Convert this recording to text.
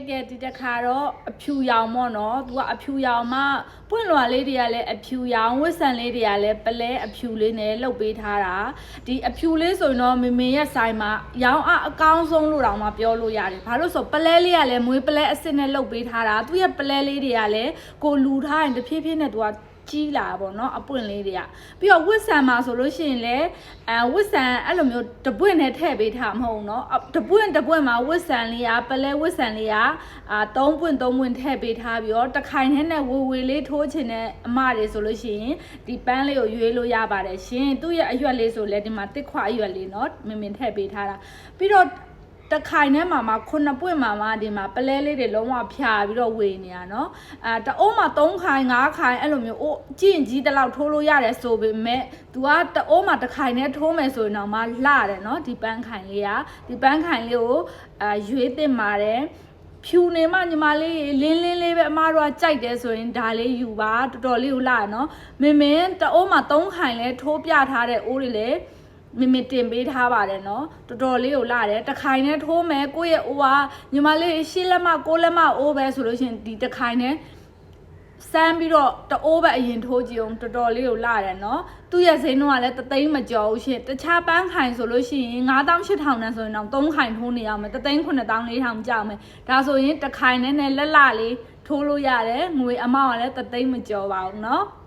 ကဲဒီတခါတော့အဖြူရောင်ပေါ့နော်သူကအဖြူရောင်မှပွင့်လွာလေးတွေကလည်းအဖြူရောင်ဝစ်ဆန်လေးတွေကလည်းပလဲအဖြူလေးနဲ့လှုပ်ပေးထားတာဒီအဖြူလေးဆိုရင်တော့မေရဲ့ဆိုင်မှာရောင်အကောင်းဆုံးလို့တောင်မှပြောလို့ရတယ်ဘာလို့ဆိုပလဲလေးကလည်းမွေးပလဲအစ်စ်နဲ့လှုပ်ပေးထားတာသူရဲ့ပလဲလေးတွေကလည်းကိုလူထားရင်တဖြည်းဖြည်းနဲ့သူကကြီးလာပေါ့နော်အပွင့်လေးတွေကပြီးတော့ဝစ်ဆန်မှာဆိုလို့ရှိရင်လည်းဝစ်ဆန်အဲ့လိုမျိုးတပွင့်နဲ့ထည့်ပေးထားမဟုတ်နော်တပွင့်မှာဝစ်ဆန်လေးကပလဲဝစ်ဆန်လေးက3ပွင့်ထည့်ပေးထားပြီးတော့တခိုင်နဲ့ဝေလေးထိုးချင်တဲ့အမတွေဆိုလို့ရှိရင်ဒီပန်းလေးကိုရွေးလို့ရပါတယ်ရှင်သူ့ရဲ့အရွက်လေးဆိုလည်းဒီမှာတစ်ခွအရွက်လေးနော်မင်ထည့်ပေးထားတာပြီးတော့တခိုင်ထဲမှာ9ပွင့်မှာဒီမှာပလဲလေးတွေလုံးဝဖြာပြီးတော့ဝေနေရနော်တအိုးမှာ3ခိုင်5ခိုင်အဲ့လိုမျိုးအိုးကြည့်ရင်ကြီးတလောက်ထိုးလို့ရတယ်ဆိုပေမဲ့ तू ကတအိုးမှာတခိုင်နဲ့ထိုးမယ်ဆိုရင်တော့မှလှတယ်နော်ဒီပန်းခိုင်လေးကဒီပန်းခိုင်လေးကိုရွေးတင်ပါတယ်ဖြူနေမှညီမလေးလင်းလေးပဲအမတို့ကကြိုက်တယ်ဆိုရင်ဒါလေးယူပါတော်တော်လေးကိုလှရနော်မင်းတအိုးမှာ3ခိုင်လဲထိုးပြထားတဲ့အိုးတွေလေမတင်ပေးထားပါတယ်နော်တော်တော်လေးကိုလာတယ်တခိုင်နဲ့ထိုးမယ်ကိုယ့်ရဲ့အိုးကညီမလေးရှေ့လက်မ6လက်မအိုးပဲဆိုလို့ရှိရင်ဒီတခိုင်နဲ့စမ်းပြီးတော့တအိုးပဲအရင်ထိုးကြည့်အောင်တော်တော်လေးကိုလာတယ်နော်သူ့ရဲ့ဈေးနှုန်းကလည်း3သိန်းမကျော်ဘူးရှင်တခြားပန်းခိုင်ဆိုလို့ရှိရင်9800နဲ့ဆိုရင်တော့3ခိုင်ထိုးနေရမယ်3သိန်း9400ကြောက်မယ်ဒါဆိုရင်တခိုင်နဲ့လက်လေးထိုးလို့ရတယ်ငွေအမောက်ကလည်း3သိန်းမကျော်ပါဘူးနော်